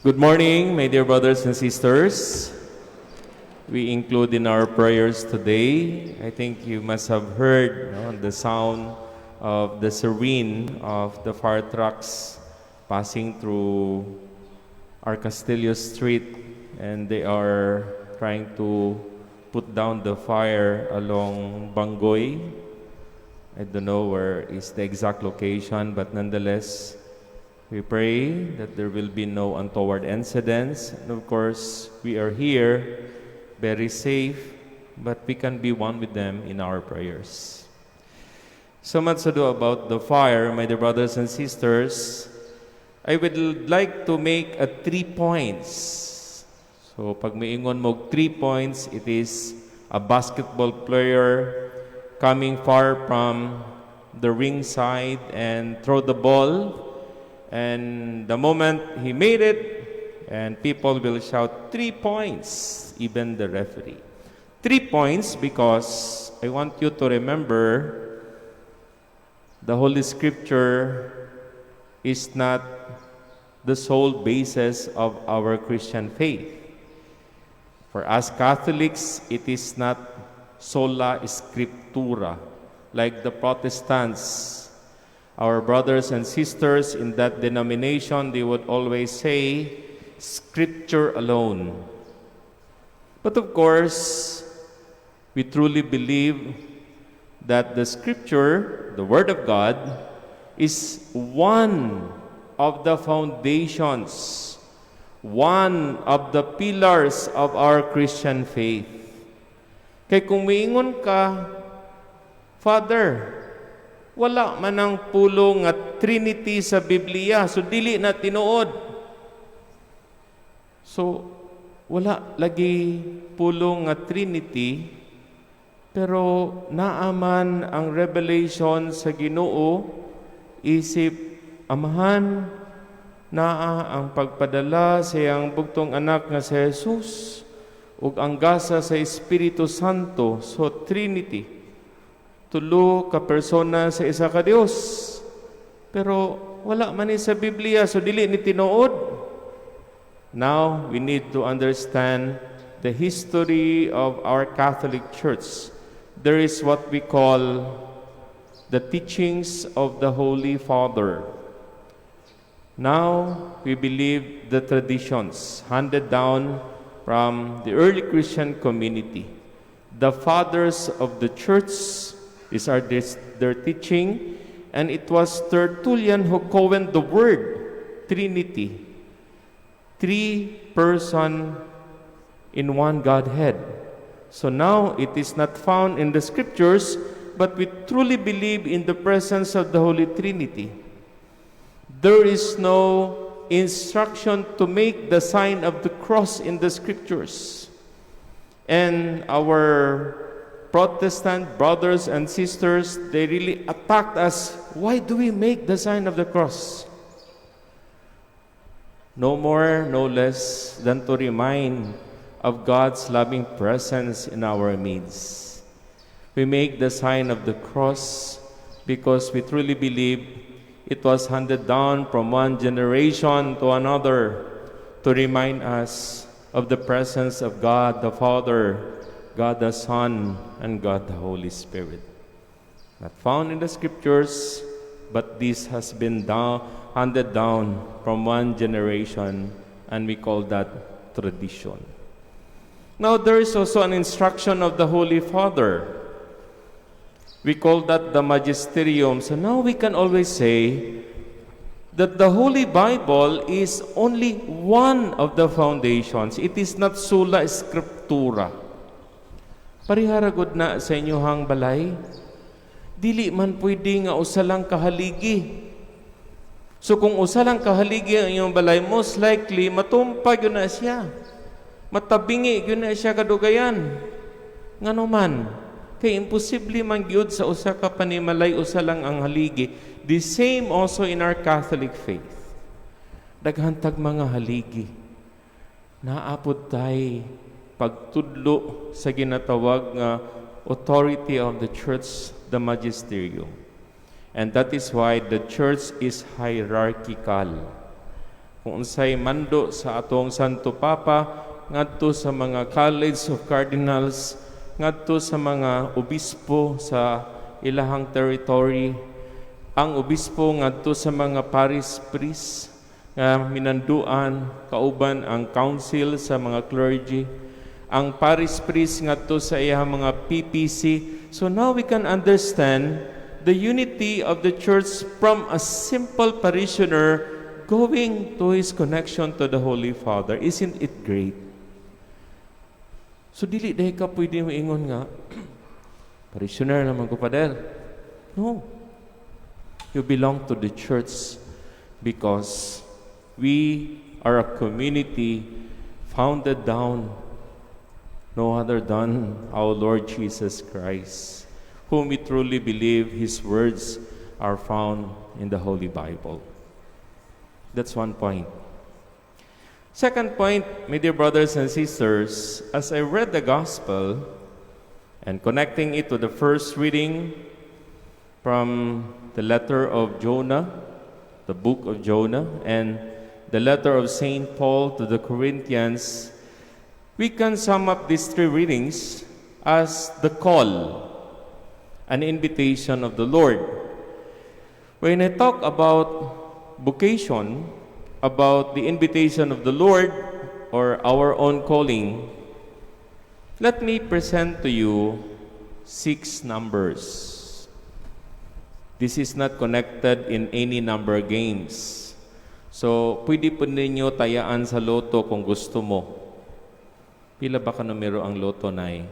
Good morning, my dear brothers and sisters. We include in our prayers today, I think you must have heard the sound of the siren of the fire trucks passing through our Castillo Street, and they are trying to put down the fire along Bangoy. I don't know where is the exact location, but nonetheless, we pray that there will be no untoward incidents. And of course, we are here very safe, but we can be one with them in our prayers. So much ado about the fire, my dear brothers and sisters. I would like to make 3 points. So pag maingon mo 3 points, it is a basketball player coming far from the ring side and throw the ball. And the moment he made it, and people will shout 3 points, even the referee. 3 points because I want you to remember the Holy Scripture is not the sole basis of our Christian faith. For us Catholics, it is not Sola Scriptura, like the Protestants. Our brothers and sisters in that denomination, they would always say, Scripture alone. But of course, we truly believe that the Scripture, the Word of God, is one of the foundations, one of the pillars of our Christian faith. Kaya kung miingon ka, Father, wala man ang pulong at Trinity sa Biblia, so dili na tinuod. So, wala lagi pulong at Trinity, pero naaman ang revelation sa Ginoo, isip Amahan, naa ang pagpadala sa iyang bugtong anak nga si Jesus, ug ang gasa sa Espiritu Santo, so Trinity. Tulo ka persona sa isa ka Dios. Pero wala man ni sa Biblia, so dili ni tinuod. Now, we need to understand the history of our Catholic Church. There is what we call the teachings of the Holy Father. Now, we believe the traditions handed down from the early Christian community. The fathers of the Church, these are their teaching, and it was Tertullian who coined the word Trinity. 3 person in one Godhead. So now it is not found in the Scriptures, but we truly believe in the presence of the Holy Trinity. There is no instruction to make the sign of the cross in the Scriptures. And our Protestant brothers and sisters, they really attacked us. Why do we make the sign of the cross? No more, no less than to remind of God's loving presence in our midst. We make the sign of the cross because we truly believe it was handed down from one generation to another to remind us of the presence of God the Father, God the Son, and God the Holy Spirit. Not found in the Scriptures, but this has been handed down from one generation, and we call that tradition. Now, there is also an instruction of the Holy Father. We call that the magisterium. So now we can always say that the Holy Bible is only one of the foundations. It is not Sola Scriptura. Pariharagod na sa inyohang balay, dili man pwede nga usa lang kahaligi. So kung usa lang kahaligi ang inyong balay, most likely matumpag yun na siya. Matabingi yun na siya kadugayan. Ngano man, kay imposible man gyud sa usa ka panimalay usa lang ang haligi. The same also in our Catholic faith. Daghantag mga haligi. Naapod tay pagtudlo sa ginatawag nga authority of the church, the magisterium. And that is why the church is hierarchical. kung unsay mando sa atong Santo Papa, ngadto sa mga College of Cardinals, ngadto sa mga obispo sa ilahang territory, ang obispo ngadto sa mga parish priest nga minanduan kauban ang council sa mga clergy, ang parish priest ngadto sa iyang mga PPC. So now we can understand the unity of the church from a simple parishioner going to his connection to the Holy Father. Isn't it great? So dili dahi ka pwede mo ingon nga parishioner naman ko, Padel. No. You belong to the church because we are a community founded down no other than our Lord Jesus Christ, whom we truly believe His words are found in the Holy Bible. That's one point. Second point, my dear brothers and sisters, as I read the Gospel and connecting it to the first reading from the letter of Jonah, the book of Jonah, and the letter of St. Paul to the Corinthians, we can sum up these three readings as the call, an invitation of the Lord. When I talk about vocation, about the invitation of the Lord or our own calling, let me present to you 6 numbers. This is not connected in any number games. So, pwede po ninyo tayaan sa loto kung gusto mo. Pila ba ka numero ang loto, Nay?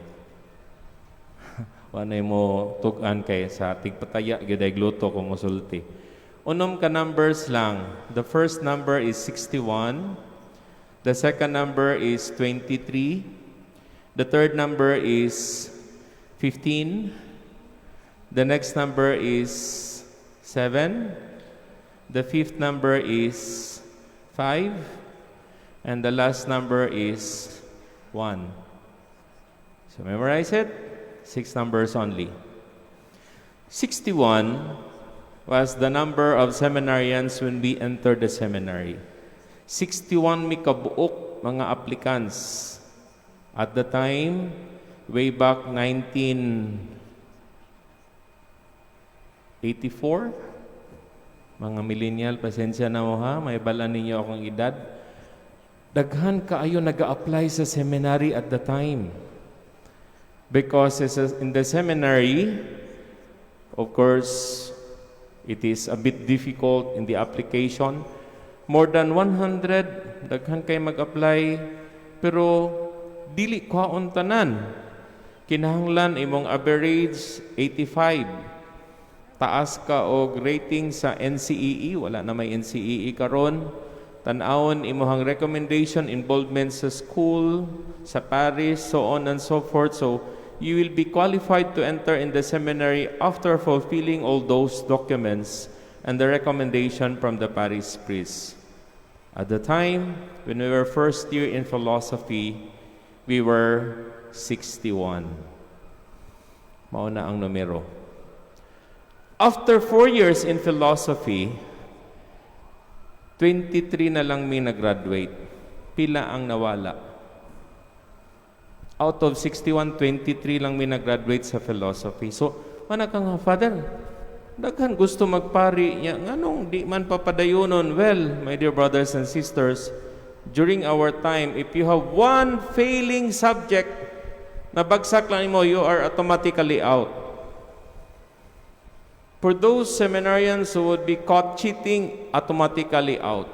Wanay mo tugan kay sa tigpataya, giday loto kung musulti. Unom ka numbers lang. The first number is 61. The second number is 23. The third number is 15. The next number is 7. The fifth number is 5. And the last number is 1. So memorize it. 6 numbers only. 61 was the number of seminarians when we entered the seminary. 61 mi kabuok mga applicants. At the time, way back 1984, mga millennial, pasensya na mo ha, may bala ninyo akong edad. Daghan kaayo nag-a-apply sa seminary at the time. Because in the seminary, of course, it is a bit difficult in the application. More than 100, daghan kay mag-apply, pero dili kwaon tanan. Kinahanglan imong average 85. Taas ka og rating sa NCEE, wala na may NCEE karon. Tan-awon imong recommendation, involvement sa school, sa parish, so on and so forth. So you will be qualified to enter in the seminary after fulfilling all those documents and the recommendation from the parish priest. At the time, when we were first year in philosophy, we were 61. Mauna ang numero. After 4 years in philosophy, 23 na lang may nag-graduate. Pila ang nawala? Out of 61, 23 lang may nag-graduate sa philosophy. So, mana ka nga, Father, daghan gusto magpari niya. Nganong di man papadayonon? Well, my dear brothers and sisters, during our time, if you have one failing subject na bagsak lang mo, you are automatically out. For those seminarians who would be caught cheating, automatically out.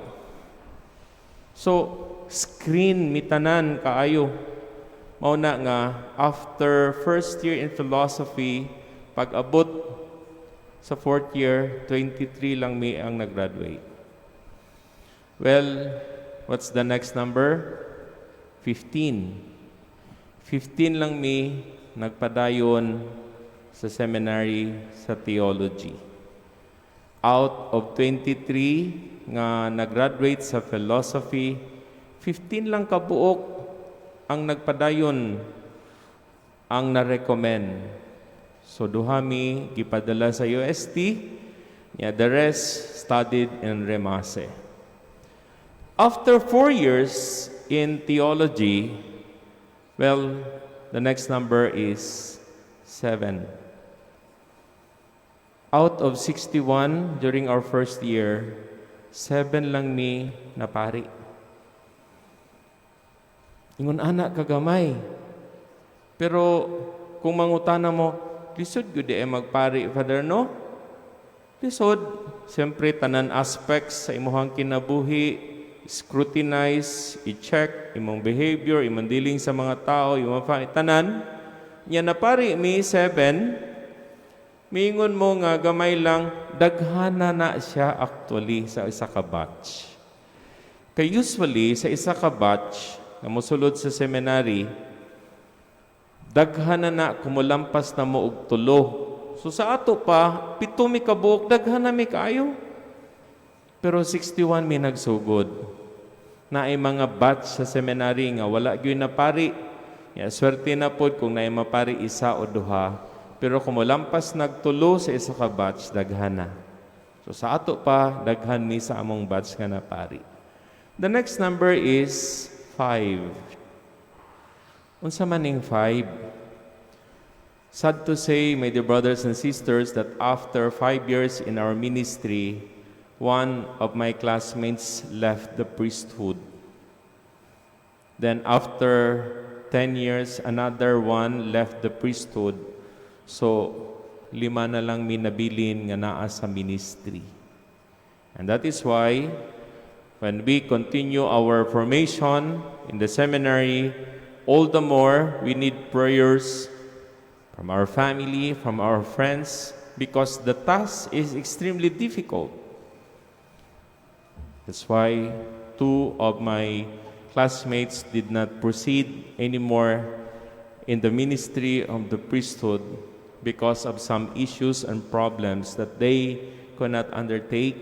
So, screen mitanan kaayo. Mauna nga, after first year in philosophy, pag-abot sa fourth year, 23 lang may ang nag-graduate. Well, what's the next number? 15. 15 lang may nagpadayon sa seminary sa theology. Out of 23 nga nag-graduate sa philosophy, 15 lang kabuok ang nagpadayon ang na-recommend. So duhami gipadala sa UST, the rest studied in Remase. After 4 years in theology, well, the next number is 7. Out of 61 during our first year, 7 lang mi napari. Ingon anak kagamay. Pero kung mangutana mo, lisod gud magpari, Father, no? Lisod. Siyempre, tanan aspects sa imuhang kinabuhi, scrutinize, i-check imong behavior, imong dealing sa mga tao, imong tanan. Nya napari mi 7. Mingon mo nga gamay lang, daghana na siya actually sa isa ka batch. Kay usually, sa isa ka batch, na musulod sa seminary, daghana na kumulampas na mo og 3. So sa ato pa, 7 mi kabuok, daghana mi kaayo. Pero 61 mi nagsugod. Na ay mga batch sa seminary nga wala gyud na pari. Ya, swerte na pod kung naay mapari isa o duha. Pero kung molampas nagtulo sa isa ka batch, daghana. So sa ato pa, daghan ni sa among batch nga napari. The next number is 5. Unsa maning 5? Sad to say, my dear brothers and sisters, that after 5 years in our ministry, one of my classmates left the priesthood. Then after 10 years, another one left the priesthood. So, 5 na lang minabilin nga naa sa ministry. And that is why, when we continue our formation in the seminary, all the more we need prayers from our family, from our friends, because the task is extremely difficult. That's why 2 of my classmates did not proceed anymore in the ministry of the priesthood because of some issues and problems that they could not undertake,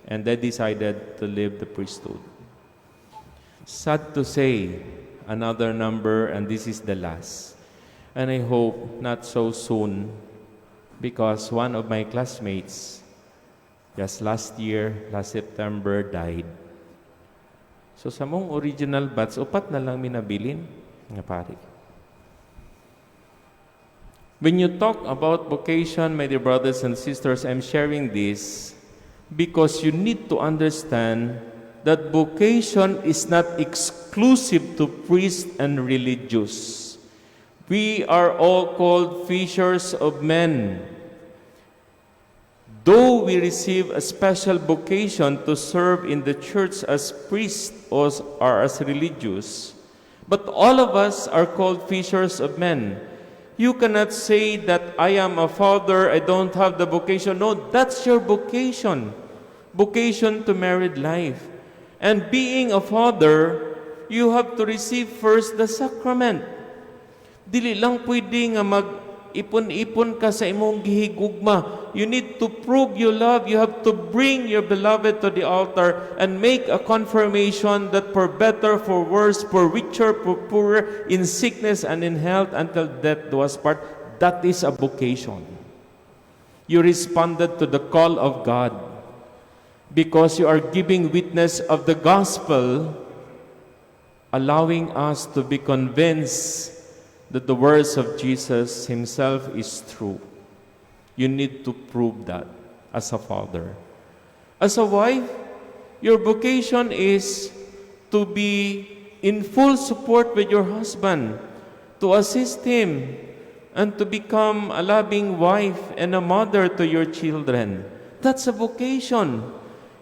and they decided to leave the priesthood. Sad to say, another number, and this is the last. And I hope not so soon, because one of my classmates, just last year, last September, died. So sa mong original batch, 4 na lang minabilin nga pari. When you talk about vocation, my dear brothers and sisters, I'm sharing this because you need to understand that vocation is not exclusive to priests and religious. We are all called fishers of men. Though we receive a special vocation to serve in the church as priests or as religious, but all of us are called fishers of men. You cannot say that I am a father, I don't have the vocation. No, that's your vocation. Vocation to married life. And being a father, you have to receive first the sacrament. Dili lang pwede nga mag-ipon-ipon ka sa imong gihigugma. You need to prove your love. You have to bring your beloved to the altar and make a confirmation that for better, for worse, for richer, for poorer, in sickness and in health, until death do us part. That is a vocation. You responded to the call of God because you are giving witness of the gospel, allowing us to be convinced that the words of Jesus himself is true. You need to prove that as a father. As a wife, your vocation is to be in full support with your husband, to assist him, and to become a loving wife and a mother to your children. That's a vocation.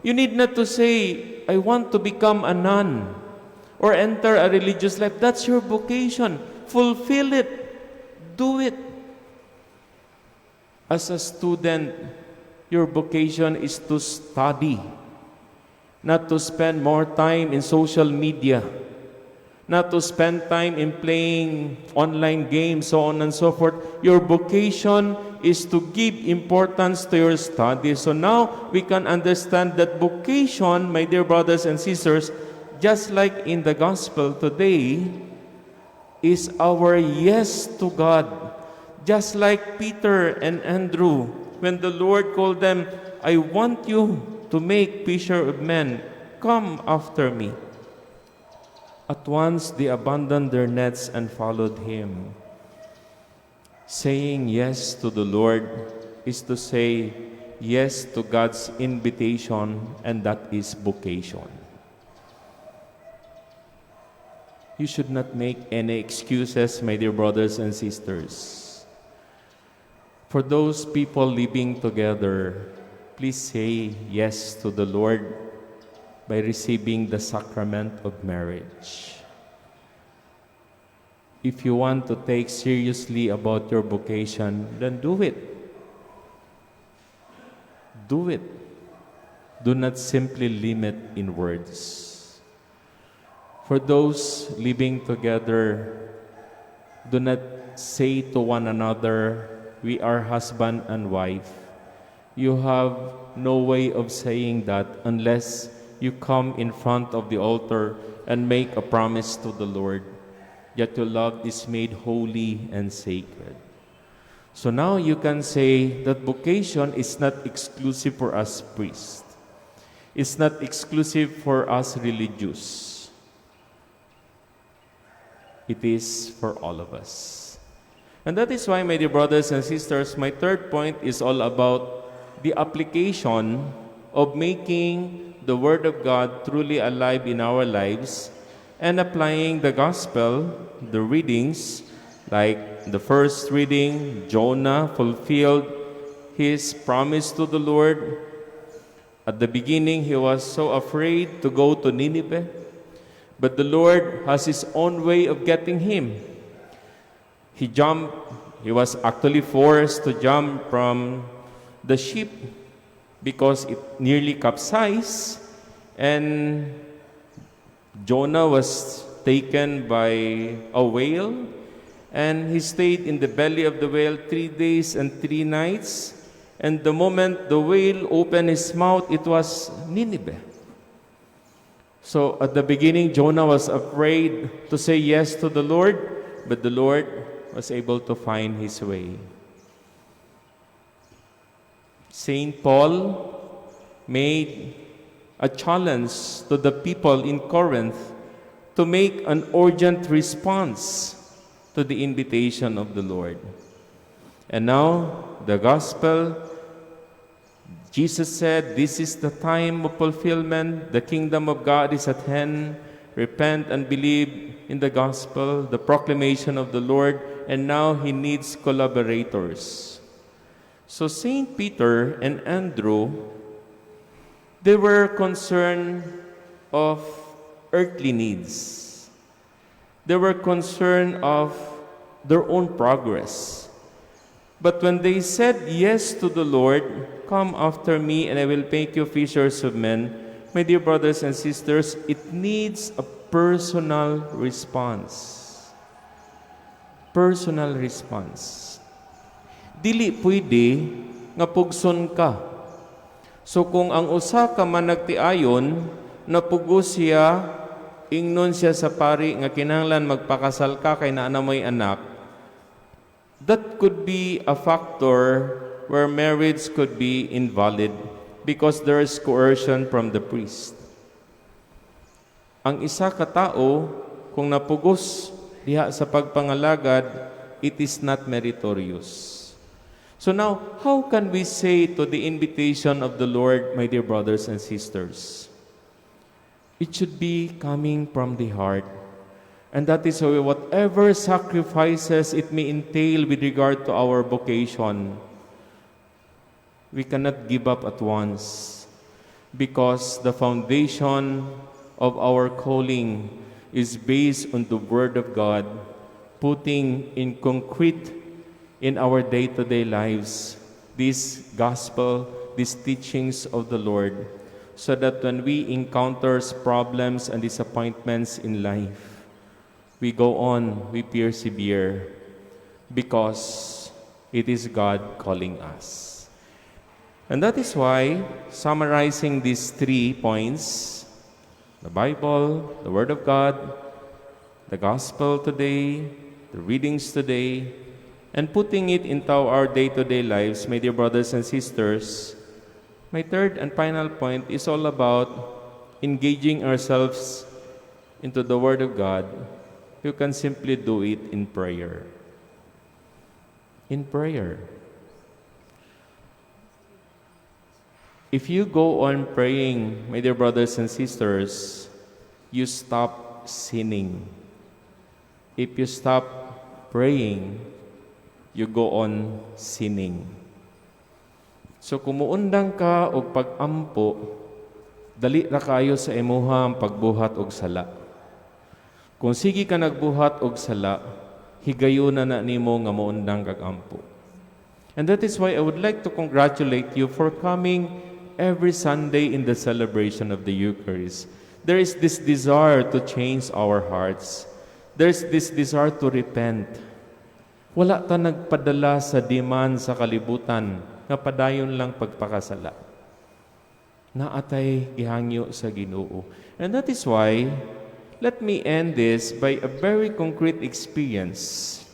You need not to say, I want to become a nun or enter a religious life. That's your vocation. Fulfill it. Do it. As a student, your vocation is to study, not to spend more time in social media, not to spend time in playing online games, so on and so forth. Your vocation is to give importance to your studies. So now we can understand that vocation, my dear brothers and sisters, just like in the gospel today, is our yes to God. Just like Peter and Andrew, when the Lord called them, I want you to make fisher of men. "Come after me." At once they abandoned their nets and followed him. Saying yes to the Lord is to say yes to God's invitation, and that is vocation. You should not make any excuses, my dear brothers and sisters. For those people living together, please say yes to the Lord by receiving the sacrament of marriage. If you want to take seriously about your vocation, then do it. Do it. Do not simply limit in words. For those living together, do not say to one another, "We are husband and wife." You have no way of saying that unless you come in front of the altar and make a promise to the Lord that your love is made holy and sacred. So now you can say that vocation is not exclusive for us priests. It's not exclusive for us religious. It is for all of us. And that is why, my dear brothers and sisters, my third point is all about the application of making the Word of God truly alive in our lives and applying the gospel, the readings, like the first reading, Jonah fulfilled his promise to the Lord. At the beginning, he was so afraid to go to Nineveh. But the Lord has His own way of getting him. He was actually forced to jump from the ship because it nearly capsized, and Jonah was taken by a whale, and he stayed in the belly of the whale 3 days and 3 nights, and the moment the whale opened his mouth, it was Nineveh. So at the beginning, Jonah was afraid to say yes to the Lord, but the Lord was able to find his way. Saint Paul made a challenge to the people in Corinth to make an urgent response to the invitation of the Lord. And now, the gospel, Jesus said, "This is the time of fulfillment. The kingdom of God is at hand. Repent and believe in the gospel, the proclamation of the Lord." And now He needs collaborators. So Saint Peter and Andrew, they were concerned of earthly needs. They were concerned of their own progress. But when they said yes to the Lord, "Come after me and I will make you fishers of men," my dear brothers and sisters, it needs a personal response. Personal response. Dili pwede nga pugson ka. So kung ang usa ka man nagtiayon, napugos siya, ingnon siya sa pari nga kinahanglan magpakasal ka kay naa na mo'y anak, that could be a factor where marriage could be invalid because there is coercion from the priest. Ang isa ka tao, kung napugos diha sa pagpangalagad, it is not meritorious. So now, how can we say to the invitation of the Lord, my dear brothers and sisters? It should be coming from the heart. And that is why whatever sacrifices it may entail with regard to our vocation, we cannot give up at once, because the foundation of our calling is based on the Word of God, putting in concrete in our day-to-day lives this gospel, these teachings of the Lord, so that when we encounter problems and disappointments in life, we go on, we persevere, because it is God calling us. And that is why, summarizing these 3 points, the Bible, the Word of God, the Gospel today, the readings today, and putting it into our day-to-day lives, my dear brothers and sisters, my third and final point is all about engaging ourselves into the Word of God, you can simply do it in prayer. In prayer. If you go on praying, my dear brothers and sisters, you stop sinning. If you stop praying, you go on sinning. So kumuundang ka og pag-ampo, dali ra kayo sa imuha ang pagbuhat og sala. Kung sige ka nagbuhat og sala, higayon na nimo nga muundang kag ampo. And that is why I would like to congratulate you for coming every Sunday in the celebration of the Eucharist. There is this desire to change our hearts. There's this desire to repent. Wala ta nagpadala sa demand sa kalibutan nga padayon lang pagpakasala. Naatay gihangyo sa Ginoo. And that is why, let me end this by a very concrete experience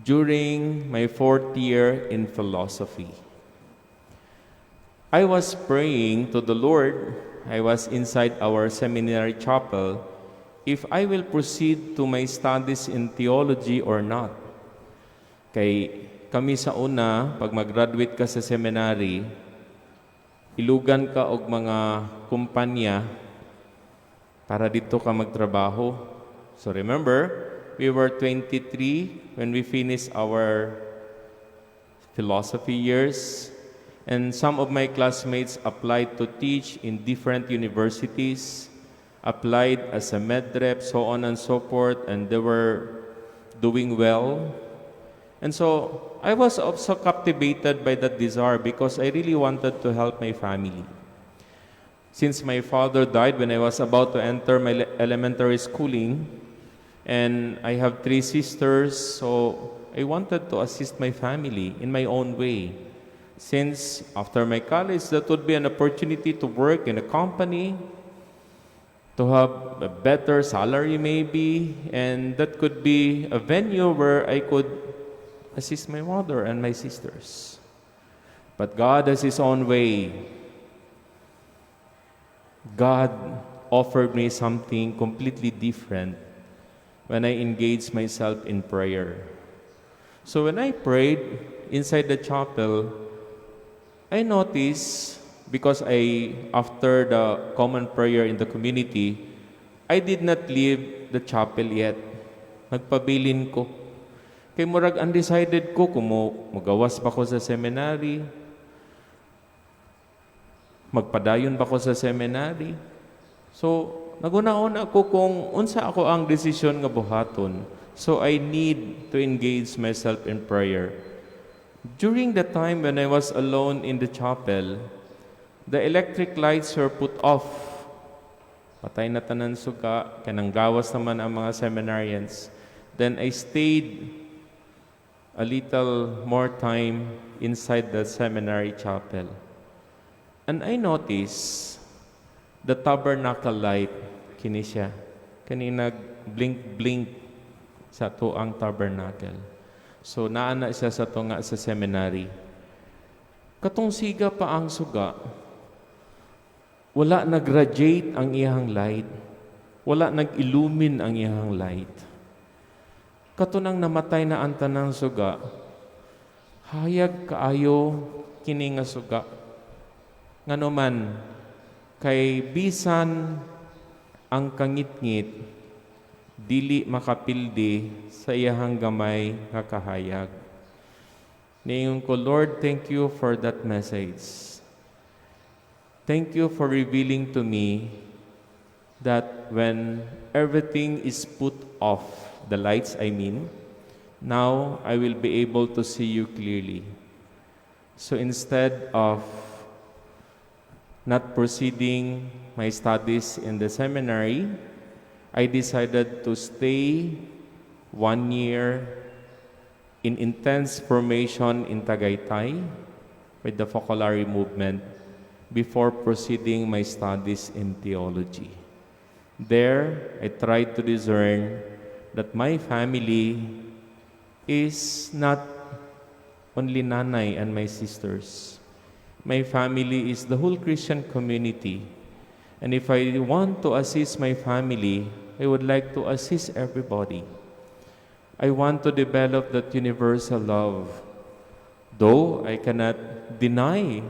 during my 4th year in philosophy. I was praying to the Lord. I was inside our seminary chapel if I will proceed to my studies in theology or not. Kay kami sa una, pag mag-graduate ka sa seminary, ilugan ka og mga kumpanya para dito ka magtrabaho. So remember, we were 23 when we finished our philosophy years. And some of my classmates applied to teach in different universities, applied as a med rep, so on and so forth, and they were doing well. And so I was also captivated by that desire because I really wanted to help my family. Since my father died when I was about to enter my elementary schooling, and I have 3 sisters, so I wanted to assist my family in my own way. Since after my college, that would be an opportunity to work in a company, to have a better salary maybe, and that could be a venue where I could assist my mother and my sisters. But God has His own way. God offered me something completely different when I engaged myself in prayer. So when I prayed inside the chapel, I noticed, because after the common prayer in the community, I did not leave the chapel yet. Nagpabilin ko. Kay murag undecided ko kung magawas ba ko sa seminary, magpadayon ba ko sa seminary. So, naguna-una ako kung unsa ako ang desisyon nga buhaton. So, I need to engage myself in prayer. During the time when I was alone in the chapel, the electric lights were put off. Patay na tanan suga, kanang gawas naman ang mga seminarians. Then I stayed a little more time inside the seminary chapel. And I noticed the tabernacle light, kini siya, kani nag-blink-blink sa tuang tabernacle. So, naana siya sa tunga sa seminary. Katong siga pa ang suga, wala nag-radiate ang iyang light. Wala nag-illumine ang iyang light. Katunang namatay na ang tanang suga, hayag kaayo kini nga suga. Ngano man, kay bisan ang kangit-ngit, dili makapildi sa iyahang gamay nga kahayag. Niingon ko, Lord, thank you for that message. Thank you for revealing to me that when everything is put off, the lights I mean, now I will be able to see you clearly. So instead of not proceeding my studies in the seminary, I decided to stay 1 year in intense formation in Tagaytay with the Focolare movement before proceeding my studies in theology. There, I tried to discern that my family is not only nanay and my sisters. My family is the whole Christian community. And if I want to assist my family, I would like to assist everybody. I want to develop that universal love. Though I cannot deny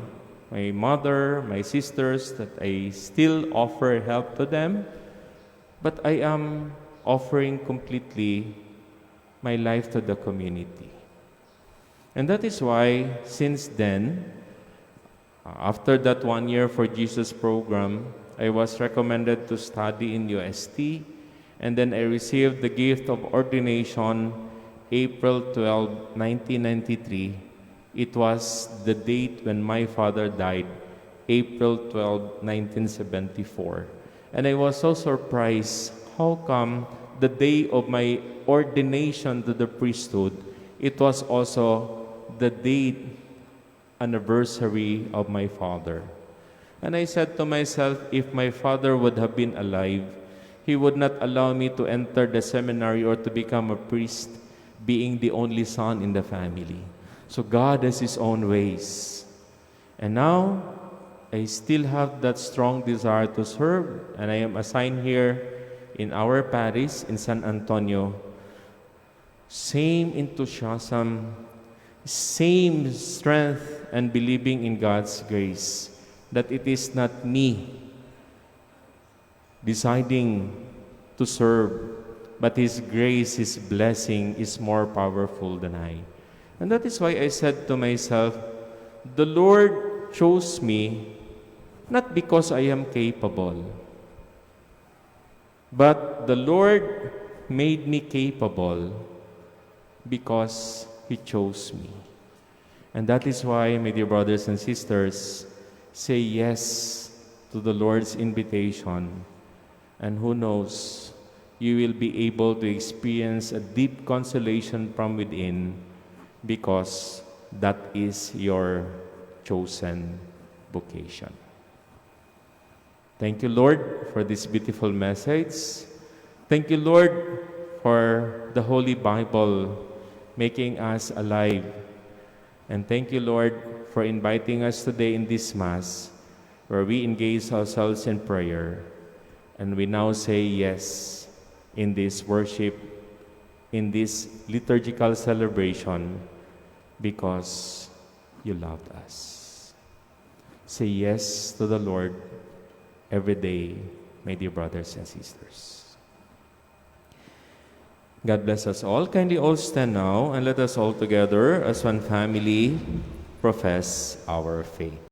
my mother, my sisters, that I still offer help to them, but I am offering completely my life to the community. And that is why, since then, after that 1 year for Jesus program, I was recommended to study in UST, and then I received the gift of ordination April 12, 1993. It was the date when my father died, April 12, 1974. And I was so surprised, how come the day of my ordination to the priesthood, it was also the date anniversary of my father. And I said to myself, if my father would have been alive, he would not allow me to enter the seminary or to become a priest, being the only son in the family. So God has His own ways. And now, I still have that strong desire to serve, and I am assigned here in our parish in San Antonio. Same enthusiasm, same strength, and believing in God's grace, that it is not me deciding to serve, but His grace, His blessing is more powerful than I. And that is why I said to myself, the Lord chose me not because I am capable, but the Lord made me capable because He chose me. And that is why, my dear brothers and sisters, say yes to the Lord's invitation. And who knows, you will be able to experience a deep consolation from within, because that is your chosen vocation. Thank you, Lord, for this beautiful message. Thank you, Lord, for the Holy Bible making us alive. And thank you, Lord, for inviting us today in this Mass, where we engage ourselves in prayer. And we now say yes in this worship, in this liturgical celebration, because you loved us. Say yes to the Lord every day, my dear brothers and sisters. God bless us all. Kindly all stand now, and let us all together as one family profess our faith.